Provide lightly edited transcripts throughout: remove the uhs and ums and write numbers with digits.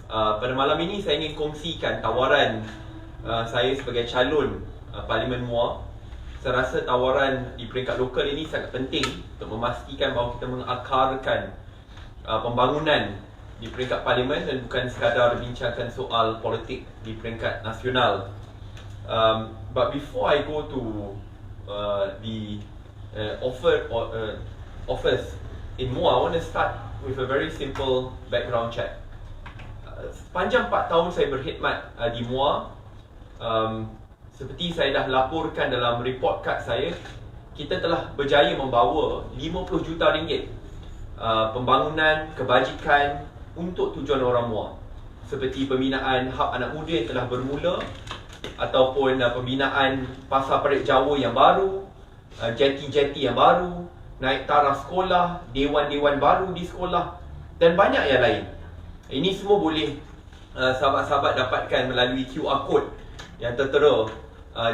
Pada malam ini saya ingin kongsikan tawaran saya sebagai calon Parlimen Muar. Saya rasa tawaran di peringkat lokal ini sangat penting untuk memastikan bahawa kita mengakarkan pembangunan di peringkat parlimen dan bukan sekadar bincangkan soal politik di peringkat nasional. But before I go to the offers in Muar, I want to start with a very simple background check. Sepanjang 4 tahun saya berkhidmat di Muar, seperti saya dah laporkan dalam report card saya, kita telah berjaya membawa 50 juta ringgit pembangunan, kebajikan untuk tujuan orang Muar, seperti pembinaan hub anak muda yang telah bermula, ataupun pembinaan pasar parit Jawa yang baru, jeti-jeti yang baru, naik taraf sekolah, dewan-dewan baru di sekolah dan banyak yang lain. Ini semua boleh sahabat-sahabat dapatkan melalui QR code yang tertera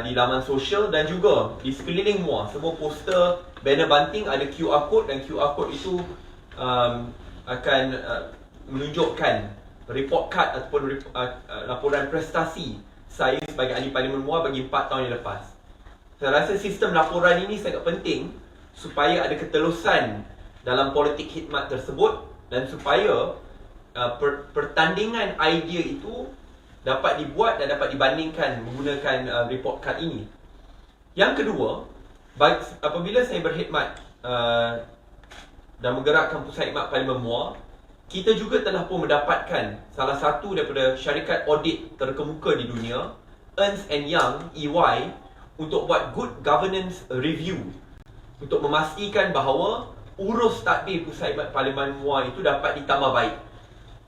di laman sosial dan juga di sekeliling Muar. Semua poster, banner banting ada QR code dan QR code itu akan menunjukkan report card ataupun laporan prestasi saya sebagai ahli Parlimen Muar bagi 4 tahun yang lepas. Saya rasa sistem laporan ini sangat penting supaya ada ketelusan dalam politik khidmat tersebut dan supaya pertandingan idea itu dapat dibuat dan dapat dibandingkan menggunakan report card ini. Yang kedua, apabila saya berkhidmat dan menggerakkan pusat khidmat Parlimen Muar, kita juga telah pun mendapatkan salah satu daripada syarikat audit terkemuka di dunia, Ernst & Young, EY, untuk buat good governance review untuk memastikan bahawa urus tadbir pusat khidmat Parlimen Muar itu dapat ditambah baik.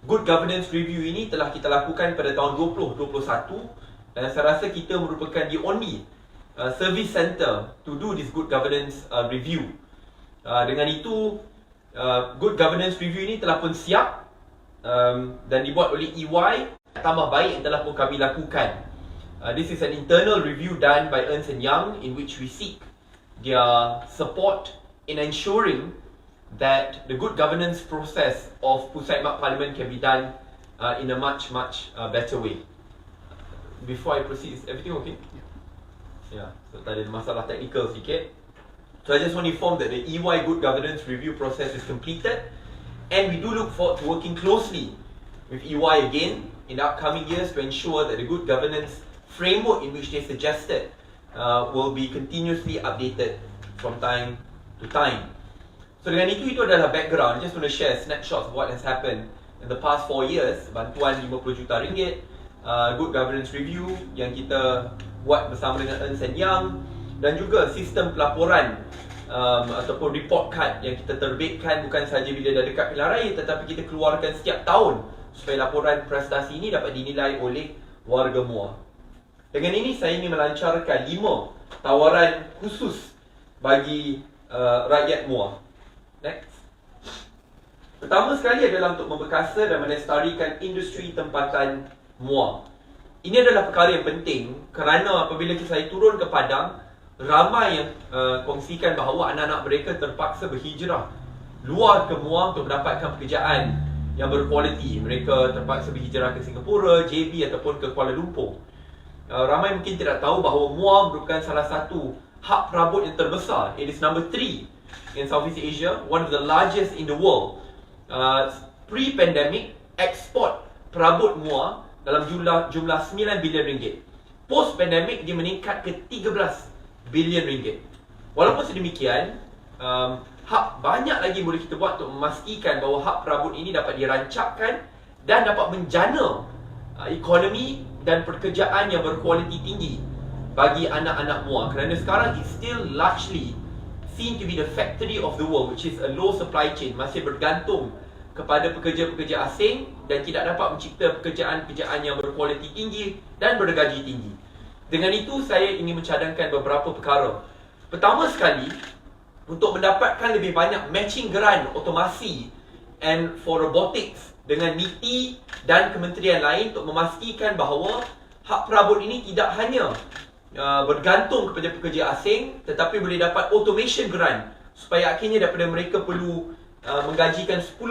Good governance review ini telah kita lakukan pada tahun 2021 dan saya rasa kita merupakan the only service center to do this good governance review. Dengan itu, good governance review ini telah pun siap dan dibuat oleh EY, tambah baik yang telah pun kami lakukan. This is an internal review done by Ernst & Young in which we seek their support in ensuring that the good governance process of Pusat Khidmat Parlimen can be done in a much better way. Before I proceed, is everything okay? Yeah, so tadi ada masalah teknikal sikit. So I just want to inform that the EY good governance review process is completed and we do look forward to working closely with EY again in the upcoming years to ensure that the good governance framework in which they suggested will be continuously updated from time to time. So dengan itu adalah background. Just want to share snapshots of what has happened in the past 4 years. Bantuan 50 juta ringgit, good governance review yang kita buat bersama dengan Ernst & Young, dan juga sistem pelaporan ataupun report card yang kita terbitkan bukan sahaja bila dah dekat pilihan raya, tetapi kita keluarkan setiap tahun supaya laporan prestasi ini dapat dinilai oleh warga Muar. Dengan ini saya ingin melancarkan 5 tawaran khusus bagi rakyat Muar. Next. Pertama sekali adalah untuk memperkasa dan melestarikan industri tempatan Muar. Ini adalah perkara yang penting kerana apabila saya turun ke Padang, ramai yang kongsikan bahawa anak-anak mereka terpaksa berhijrah luar ke Muar untuk mendapatkan pekerjaan yang berkualiti. Mereka terpaksa berhijrah ke Singapura, JB ataupun ke Kuala Lumpur. Ramai mungkin tidak tahu bahawa Muar merupakan salah satu hub perabot yang terbesar. It is number 3 in Southeast Asia, one of the largest in the world. Pre-pandemic, ekspor perabot Muar dalam jumlah 9 bilion ringgit. Post-pandemic, dia meningkat ke 13 bilion ringgit. Walaupun sedemikian, banyak lagi boleh kita buat untuk memastikan bahawa hub perabot ini dapat dirancangkan dan dapat menjana ekonomi dan pekerjaan yang berkualiti tinggi bagi anak-anak Muar. Kerana sekarang it's still largely seen to be the factory of the world, which is a low supply chain, masih bergantung kepada pekerja-pekerja asing dan tidak dapat mencipta pekerjaan-pekerjaan yang berkualiti tinggi dan bergaji tinggi. Dengan itu, saya ingin mencadangkan beberapa perkara. Pertama sekali, untuk mendapatkan lebih banyak matching grant otomasi and for robotics dengan MITI dan kementerian lain untuk memastikan bahawa hak perabot ini tidak hanya bergantung kepada pekerja asing tetapi boleh dapat automation grant supaya akhirnya daripada mereka perlu menggajikan 10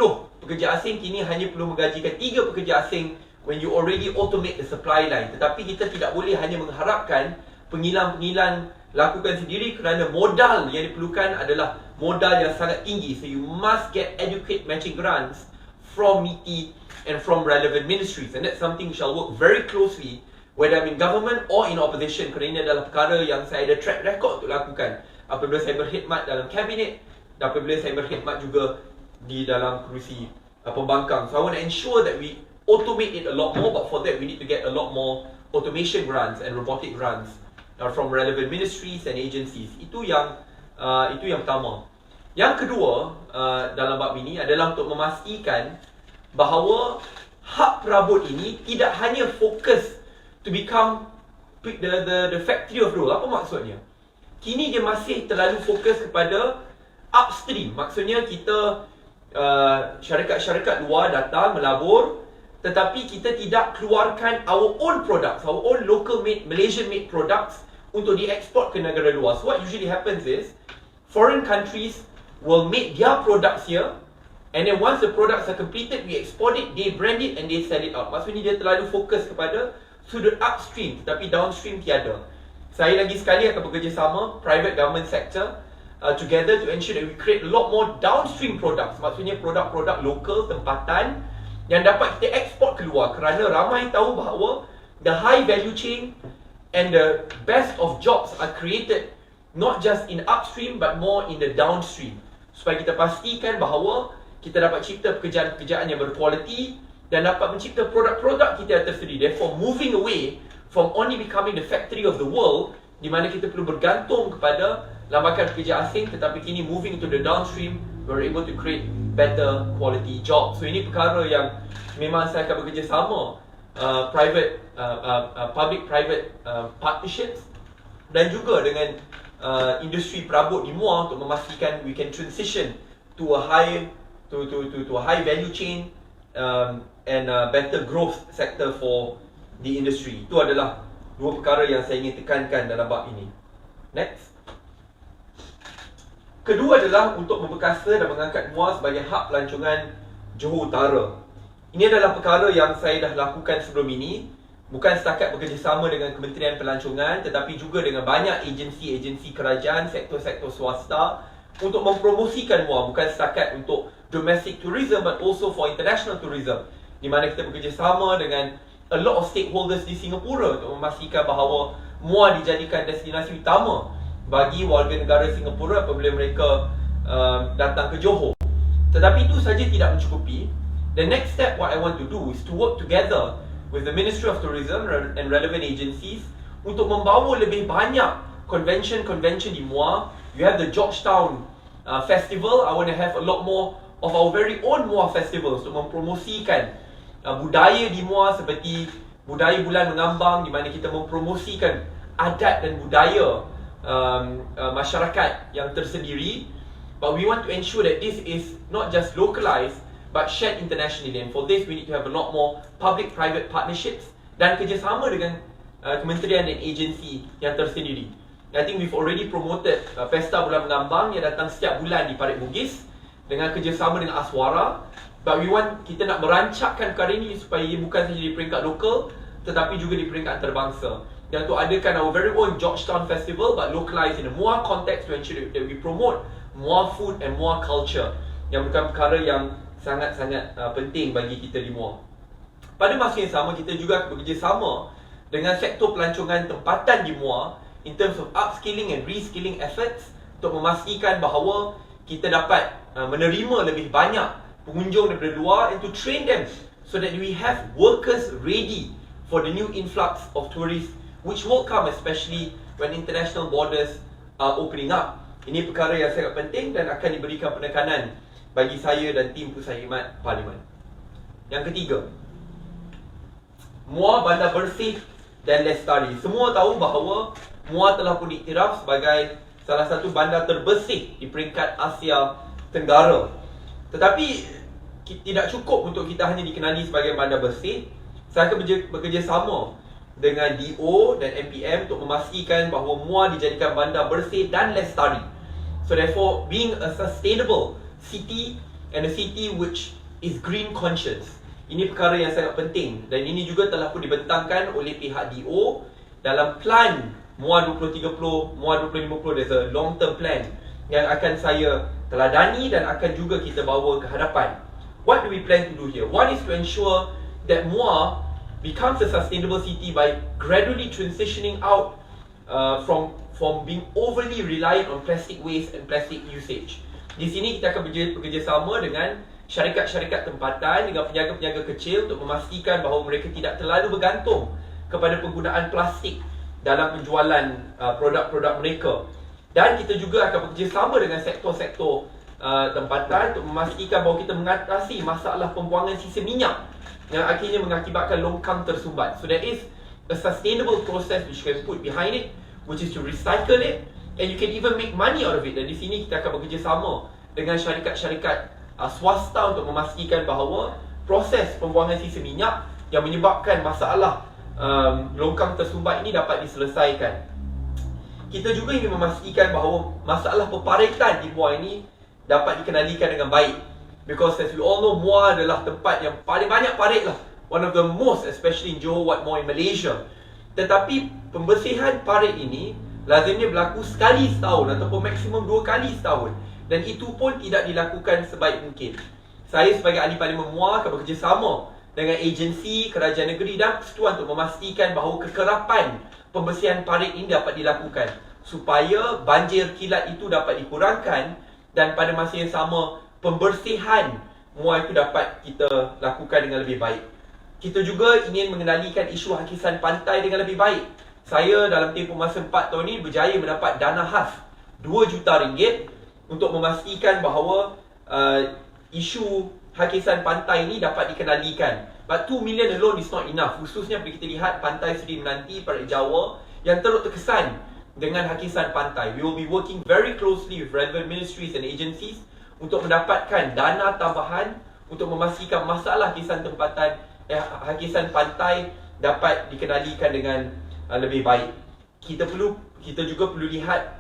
pekerja asing kini hanya perlu menggajikan 3 pekerja asing when you already automate the supply line. Tetapi kita tidak boleh hanya mengharapkan pengilang-pengilang lakukan sendiri, kerana modal yang diperlukan adalah modal yang sangat tinggi. So you must get adequate matching grants from MITI and from relevant ministries, and that's something we shall work very closely whether I'm in government or in opposition, kerana ini adalah perkara yang saya ada track record untuk lakukan apabila saya berkhidmat dalam kabinet dan apabila saya berkhidmat juga di dalam kerusi pembangkang. So I want to ensure that we automate it a lot more, but for that we need to get a lot more automation grants and robotic grants from relevant ministries and agencies. Itu yang pertama. Yang kedua dalam bab ini adalah untuk memastikan bahawa hub perabot ini tidak hanya fokus to become the factory of rule. Apa maksudnya? Kini dia masih terlalu fokus kepada upstream. Maksudnya kita syarikat-syarikat luar datang melabur, tetapi kita tidak keluarkan our own products, our own local made, Malaysian made products untuk dieksport ke negara luar. So what usually happens is foreign countries will make their products here, and then once the products are completed, we export it, they brand it and they sell it out. Maksudnya dia terlalu fokus kepada sudut upstream, tetapi downstream tiada. Saya lagi sekali akan bekerjasama private government sector together to ensure that we create a lot more downstream products. Maksudnya produk-produk lokal tempatan yang dapat kita ekspor keluar, kerana ramai tahu bahawa the high value chain and the best of jobs are created not just in upstream but more in the downstream, supaya kita pastikan bahawa kita dapat cipta pekerjaan-pekerjaan yang berkualiti dan dapat mencipta produk-produk kita yang tersendiri. Therefore, moving away from only becoming the factory of the world, di mana kita perlu bergantung kepada lambakan pekerja asing, tetapi kini moving to the downstream, we're able to create better quality jobs. So ini perkara yang memang saya akan bekerjasama public-private partnerships dan juga dengan industri perabot di Muar untuk memastikan we can transition to a high value chain and better growth sector for the industry. Itu adalah dua perkara yang saya ingin tekankan dalam bab ini. Next. Kedua adalah untuk memperkasa dan mengangkat Muar sebagai hub pelancongan Johor Utara. Ini adalah perkara yang saya dah lakukan sebelum ini, bukan setakat bekerjasama dengan Kementerian Pelancongan, tetapi juga dengan banyak agensi-agensi kerajaan, sektor-sektor swasta untuk mempromosikan Muar, bukan setakat untuk domestic tourism but also for international tourism, di mana kita bekerjasama dengan a lot of stakeholders di Singapura untuk memastikan bahawa Muar dijadikan destinasi utama bagi warga negara Singapura apabila mereka datang ke Johor. Tetapi itu saja tidak mencukupi. The next step what I want to do is to work together with the Ministry of Tourism and relevant agencies untuk membawa lebih banyak convention di Muar. You have the Georgetown Festival. I want to have a lot more of our very own Muar festivals untuk mempromosikan budaya di Muar, seperti budaya bulan mengambang, di mana kita mempromosikan adat dan budaya masyarakat yang tersendiri. But we want to ensure that this is not just localized but shared internationally, and for this we need to have a lot more public-private partnerships dan kerjasama dengan kementerian dan agensi yang tersendiri. I think we've already promoted Pesta Bulan Mengambang yang datang setiap bulan di Parit Bugis dengan kerjasama dengan Aswara. But kita nak merancakkan perkara ini supaya ia bukan sahaja di peringkat lokal tetapi juga di peringkat antarabangsa. Dan untuk adakan our very own Georgetown Festival but localized in a Muar context to ensure that we promote Muar food and Muar culture, yang bukan perkara yang sangat-sangat penting bagi kita di Muar. Pada masa yang sama, kita juga bekerjasama dengan sektor pelancongan tempatan di Muar in terms of upskilling and reskilling efforts untuk memastikan bahawa kita dapat menerima lebih banyak pengunjung daripada luar and to train them so that we have workers ready for the new influx of tourists which will come, especially when international borders are opening up. Ini perkara yang sangat penting dan akan diberikan penekanan bagi saya dan tim Pusat Khidmat Parlimen. Yang ketiga, Muar bandar bersih dan lestari. Semua tahu bahawa Muar telah pun diiktiraf sebagai salah satu bandar terbersih di peringkat Asia Tenggara. Tetapi tidak cukup untuk kita hanya dikenali sebagai bandar bersih. Saya akan bekerjasama dengan DO dan MPM untuk memastikan bahawa Muar dijadikan bandar bersih dan lestari. So therefore, being a sustainable city and a city which is green conscious. Ini perkara yang sangat penting dan ini juga telah pun dibentangkan oleh pihak DO dalam plan Muar 2030, Muar 2050. There's a long term plan yang akan saya teladani dan akan juga kita bawa ke hadapan. What do we plan to do here? One is to ensure that Muar becomes a sustainable city by gradually transitioning out from being overly reliant on plastic waste and plastic usage. Di sini kita akan bekerjasama dengan syarikat-syarikat tempatan, dengan peniaga-peniaga kecil untuk memastikan bahawa mereka tidak terlalu bergantung kepada penggunaan plastik dalam penjualan produk-produk mereka. Dan kita juga akan bekerjasama dengan sektor-sektor tempatan untuk memastikan bahawa kita mengatasi masalah pembuangan sisa minyak yang akhirnya mengakibatkan longkang tersumbat. So there is a sustainable process which you can put behind it, which is to recycle it, and you can even make money out of it. Dan di sini kita akan bekerjasama dengan syarikat-syarikat swasta untuk memastikan bahawa proses pembuangan sisa minyak yang menyebabkan masalah longkang tersumbat ini dapat diselesaikan. Kita juga ingin memastikan bahawa masalah peparitan di Muar ini dapat dikenalikan dengan baik. Because as we all know, Muar adalah tempat yang paling banyak parit lah. One of the most, especially in Johor, what more in Malaysia. Tetapi pembersihan parit ini lazimnya berlaku sekali setahun ataupun maksimum 2 kali setahun. Dan itu pun tidak dilakukan sebaik mungkin. Saya sebagai ahli Parlimen Muar akan bekerjasama dengan agensi, kerajaan negeri dan persekutuan untuk memastikan bahawa kekerapan pembersihan parit ini dapat dilakukan supaya banjir kilat itu dapat dikurangkan dan pada masa yang sama pembersihan Muar itu dapat kita lakukan dengan lebih baik. Kita juga ingin mengendalikan isu hakisan pantai dengan lebih baik. Saya dalam tempoh masa 4 tahun ini berjaya mendapat dana khas RM2 juta untuk memastikan bahawa isu hakisan pantai ini dapat dikenalikan. But 2 million alone is not enough. Khususnya bila kita lihat pantai Seri Menanti, Perak Jawa yang teruk terkesan dengan hakisan pantai. We will be working very closely with relevant ministries and agencies untuk mendapatkan dana tambahan untuk memastikan masalah hakisan pantai dapat dikenalikan dengan lebih baik. Kita juga perlu lihat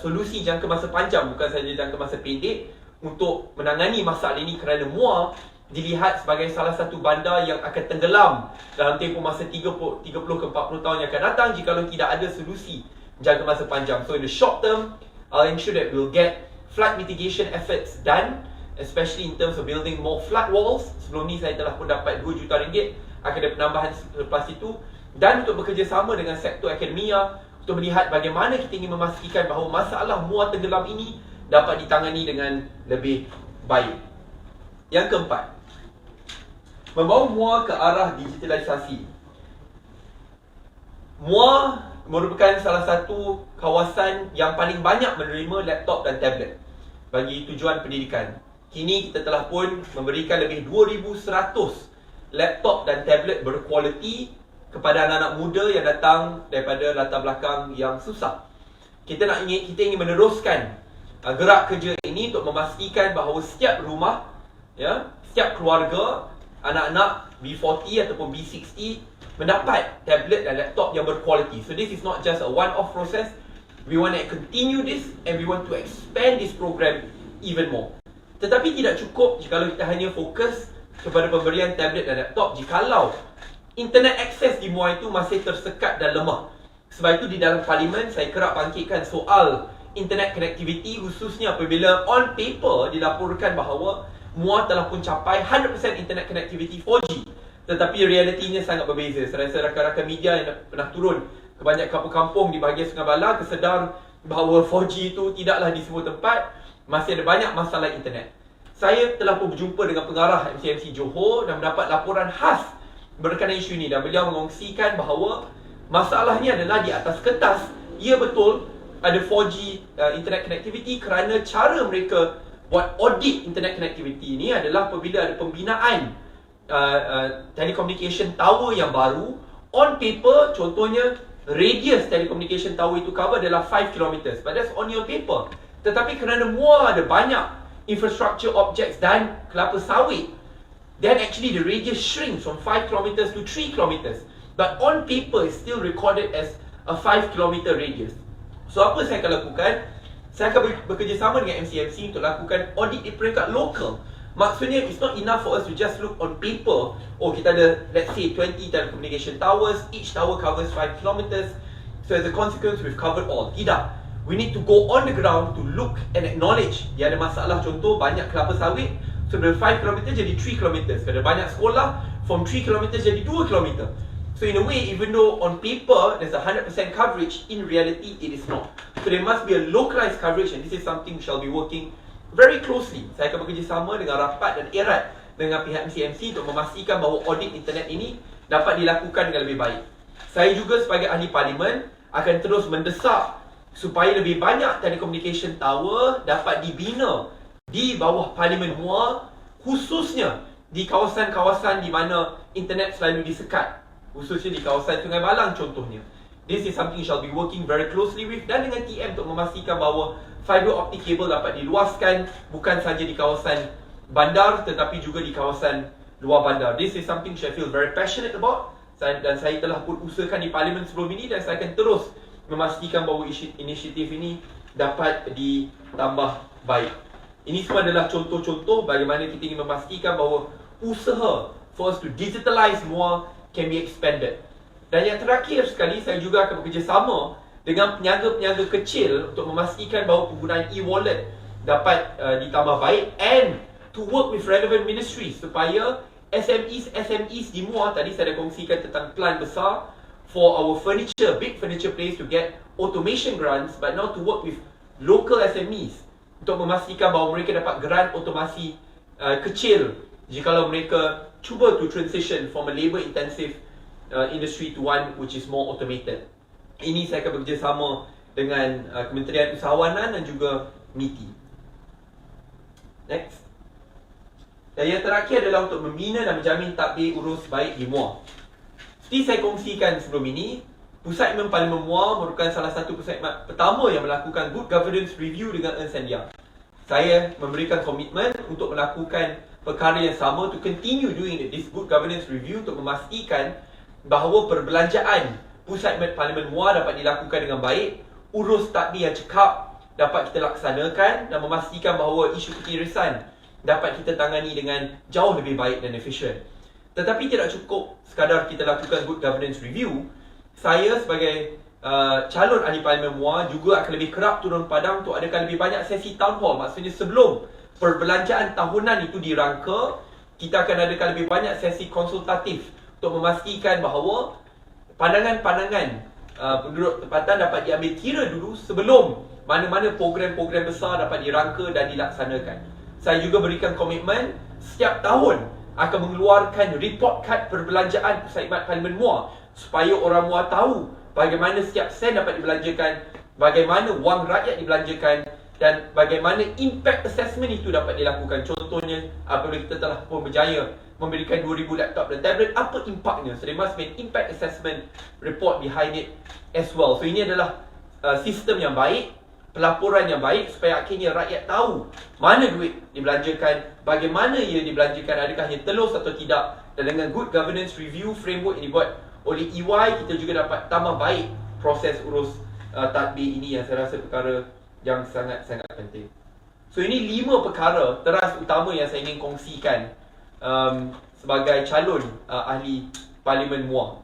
solusi jangka masa panjang, bukan sahaja jangka masa pendek untuk menangani masalah ini kerana Muar dilihat sebagai salah satu bandar yang akan tenggelam dalam tempoh masa 30 ke 40 tahun yang akan datang jikalau tidak ada solusi jangka masa panjang. So in the short term, I'll ensure that we'll get flood mitigation efforts done, especially in terms of building more flood walls. Sebelum ni saya telah pun dapat RM2 juta, akan ada penambahan selepas itu. Dan untuk bekerjasama dengan sektor akademia untuk melihat bagaimana kita ingin memastikan bahawa masalah Muar tenggelam ini dapat ditangani dengan lebih baik. Yang keempat, membawa Muar ke arah digitalisasi. Muar merupakan salah satu kawasan yang paling banyak menerima laptop dan tablet bagi tujuan pendidikan. Kini kita telah pun memberikan lebih 2,100 laptop dan tablet berkualiti kepada anak-anak muda yang datang daripada latar belakang yang susah. Kita ingin meneruskan gerak kerja ini untuk memastikan bahawa setiap rumah, setiap keluarga, anak-anak B40 ataupun B60 mendapat tablet dan laptop yang berkualiti. So this is not just a one-off process. We want to continue this and we want to expand this program even more. Tetapi tidak cukup jikalau kita hanya fokus kepada pemberian tablet dan laptop jikalau internet akses di Muar itu masih tersekat dan lemah. Sebab itu di dalam Parlimen saya kerap bangkitkan soal internet connectivity, khususnya apabila on paper dilaporkan bahawa Muar telah pun capai 100% internet connectivity 4G. Tetapi realitinya sangat berbeza. Saya rasa rakan-rakan media yang pernah turun ke banyak kampung-kampung di bahagian Sungai Balang kesedar bahawa 4G itu tidaklah di semua tempat. Masih ada banyak masalah internet. Saya telah pun berjumpa dengan pengarah MCMC Johor dan mendapat laporan khas berkenaan isu ini. Dan beliau mengongsikan bahawa masalahnya adalah di atas kertas. Ya betul, ada 4G internet connectivity kerana cara mereka buat audit internet connectivity ini adalah apabila ada pembinaan telecommunication tower yang baru. On paper, contohnya radius telecommunication tower itu cover adalah 5 km, but that's on your paper. Tetapi kerana Muar ada banyak infrastructure objects dan kelapa sawit, then actually the radius shrinks from 5 km to 3 km. But on paper is still recorded as a 5 km radius. So apa saya akan lakukan? Saya akan bekerjasama dengan MCMC untuk lakukan audit di peringkat lokal. Maksudnya, it's not enough for us to just look on paper. Oh, kita ada, let's say, 20 telecommunication towers. Each tower covers 5 kilometers. So as a consequence, we've covered all. Tidak. We need to go on the ground to look and acknowledge dia ada masalah. Contoh, banyak kelapa sawit. So dari 5 km jadi 3 km. Ada banyak sekolah, from 3 km jadi 2 km. So in a way, even though on paper there's 100% coverage, in reality it is not. So there must be a localized coverage, and this is something we shall be working very closely. Saya akan bekerjasama dengan rapat dan erat dengan pihak MCMC untuk memastikan bahawa audit internet ini dapat dilakukan dengan lebih baik. Saya juga sebagai ahli parlimen akan terus mendesak supaya lebih banyak telecommunication tower dapat dibina di bawah Parlimen Muar, khususnya di kawasan-kawasan di mana internet selalu disekat, khususnya di kawasan Sungai Malang contohnya. This is something we shall be working very closely with dan dengan TM untuk memastikan bahawa fiber optic cable dapat diluaskan bukan sahaja di kawasan bandar tetapi juga di kawasan luar bandar. This is something which I feel very passionate about, dan saya telah pun usahakan di Parlimen sebelum ini, dan saya akan terus memastikan bahawa inisiatif ini dapat ditambah baik. Ini semua adalah contoh-contoh bagaimana kita ingin memastikan bahawa usaha for us to digitalize Muar can be expanded. Dan yang terakhir sekali, saya juga akan bekerjasama dengan peniaga-peniaga kecil untuk memastikan bahawa penggunaan e-wallet dapat ditambah baik, and to work with relevant ministries supaya SMEs di Muar, tadi saya dah kongsikan tentang plan besar for our furniture, big furniture place to get automation grants, but now to work with local SMEs untuk memastikan bahawa mereka dapat grant otomasi kecil jikalau mereka cuba to transition from a labour intensive industry to one which is more automated. Ini saya akan bekerjasama dengan Kementerian Usahawanan dan juga MITI. Next. Dan yang terakhir adalah untuk membina dan menjamin tadbir urus baik di Muar. Seperti saya kongsikan sebelum ini, Pusat Imam Parlimen Muar merupakan salah satu pusat imam pertama yang melakukan good governance review dengan Ernst & Young. Saya memberikan komitmen untuk melakukan perkara yang sama, to continue doing this good governance review untuk memastikan bahawa perbelanjaan Pusat Parlimen Muar dapat dilakukan dengan baik, urus tadbir yang cekap dapat kita laksanakan, dan memastikan bahawa isu ketirisan dapat kita tangani dengan jauh lebih baik dan efisien. Tetapi tidak cukup sekadar kita lakukan good governance review. Saya sebagai calon ahli Parlimen Muar juga akan lebih kerap turun padang untuk adakan lebih banyak sesi town hall. Maksudnya sebelum perbelanjaan tahunan itu dirangka, kita akan adakan lebih banyak sesi konsultatif untuk memastikan bahawa pandangan-pandangan penduduk tempatan dapat diambil kira dulu sebelum mana-mana program-program besar dapat dirangka dan dilaksanakan. Saya juga berikan komitmen setiap tahun akan mengeluarkan report card perbelanjaan Pusat Khidmat Parlimen Muar supaya orang Muar tahu bagaimana setiap sen dapat dibelanjakan, bagaimana wang rakyat dibelanjakan, dan bagaimana impact assessment itu dapat dilakukan. Contohnya, apabila kita telah pun berjaya memberikan 2,000 laptop dan tablet, apa impaknya? So there must be an impact assessment report behind it as well. So ini adalah sistem yang baik, pelaporan yang baik, supaya akhirnya rakyat tahu mana duit dibelanjakan, bagaimana ia dibelanjakan, adakah ia telus atau tidak. Dan dengan good governance review framework yang dibuat oleh EY, kita juga dapat tambah baik proses urus tadbir ini, yang saya rasa perkara yang sangat-sangat penting. So ini 5 perkara teras utama yang saya ingin kongsikan sebagai calon ahli Parlimen Muar.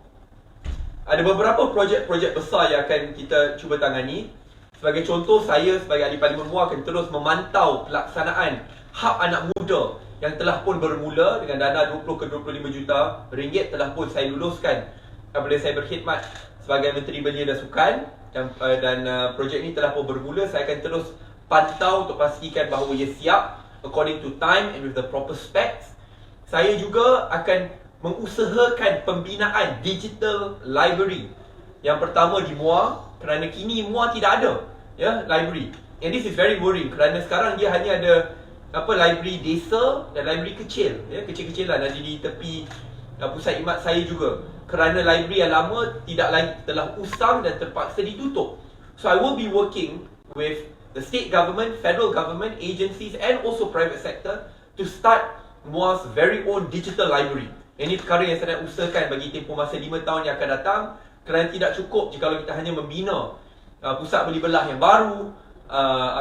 Ada beberapa projek-projek besar yang akan kita cuba tangani. Sebagai contoh, saya sebagai ahli Parlimen Muar akan terus memantau pelaksanaan Hub Anak Muda yang telah pun bermula dengan dana 20 ke 25 juta ringgit telah pun saya luluskan apabila saya berkhidmat sebagai Menteri Belia dan Sukan, dan projek ini telah pun bermula. Saya akan terus pantau untuk pastikan bahawa ia siap according to time and with the proper specs. Saya juga akan mengusahakan pembinaan digital library yang pertama di Muar, kerana kini Muar tidak ada library. And this is very worrying kerana sekarang dia hanya ada library desa dan library kecil, kecil-kecilan ada di tepi pusat khidmat saya juga. Kerana library yang lama tidak lagi telah usang dan terpaksa ditutup. So I will be working with the state government, federal government, agencies and also private sector to start Muar's very own digital library. Ini perkara yang saya nak usahakan bagi tempoh masa 5 tahun yang akan datang, kerana tidak cukup jika kita hanya membina pusat beli belah yang baru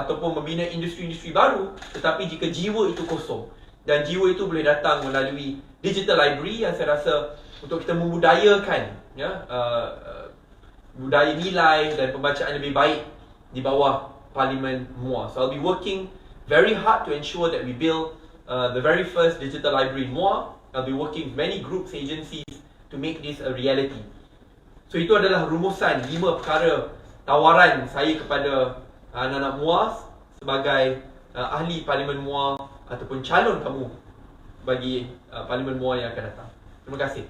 ataupun membina industri-industri baru, tetapi jika jiwa itu kosong. Dan jiwa itu boleh datang melalui digital library yang saya rasa untuk kita membudayakan budaya nilai dan pembacaan lebih baik di bawah Parlimen Muar. So I'll be working very hard to ensure that we build the very first digital library in Muar. I'll be working with many groups, agencies to make this a reality. So itu adalah rumusan 5 perkara tawaran saya kepada anak-anak Muar sebagai ahli Parlimen Muar ataupun calon kamu bagi Parlimen Muar yang akan datang. Terima kasih.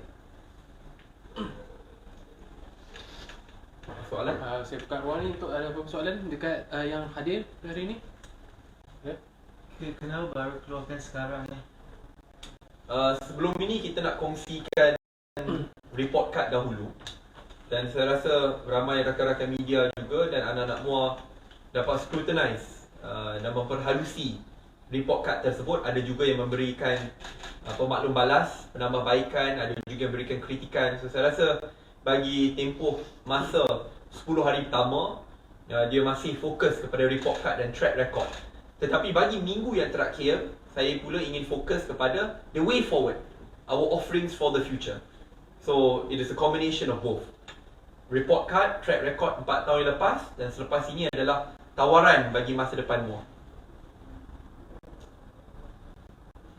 Soalan? Saya buka ruang ni untuk ada beberapa soalan dekat yang hadir hari ini. Ya. Kenapa baru keluarkan sekarang ni? Sebelum ini kita nak kongsikan report card dahulu. Dan saya rasa ramai rakan-rakan media juga dan anak-anak Muar dapat scrutinize dan memperhalusi report card tersebut. Ada juga yang memberikan pemaklum balas, penambahbaikan, ada juga yang memberikan kritikan. So saya rasa bagi tempoh masa 10 hari pertama, dia masih fokus kepada report card dan track record. Tetapi bagi minggu yang terakhir, saya pula ingin fokus kepada the way forward, our offerings for the future. So it is a combination of both. Report card, track record 4 tahun yang lepas, dan selepas ini adalah tawaran bagi masa depan Muar.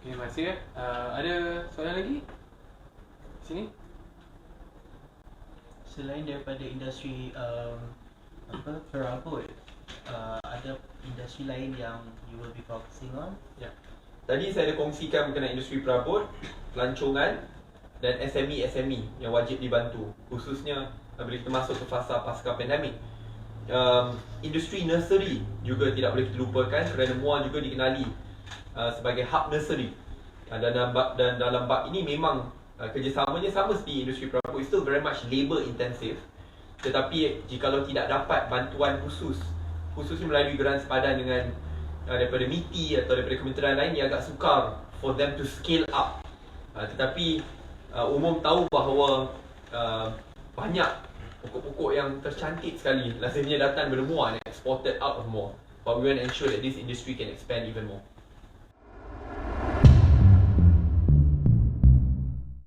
Terima kasih. Ada soalan lagi? Sini. Selain daripada industri perabot, ada industri lain yang you will be focusing on? Ya. Tadi saya ada kongsikan mengenai industri perabot, pelancongan dan SME yang wajib dibantu, khususnya bila kita masuk ke fasa pasca pandemik. Industri nursery juga tidak boleh kita lupakan kerana Muar juga dikenali sebagai hub nursery. Dan dalam bab ini memang kerjasamanya sama seperti industri perabot, still very much labour intensive. Tetapi jikalau tidak dapat bantuan khususnya melalui geran sepadan dengan daripada MITI atau daripada kementerian lain, ia agak sukar for them to scale up. Tetapi umum tahu bahawa banyak pokok-pokok yang tercantik sekali lazimnya datang dari Muar and exported out of Muar. But we want to ensure that this industry can expand even more.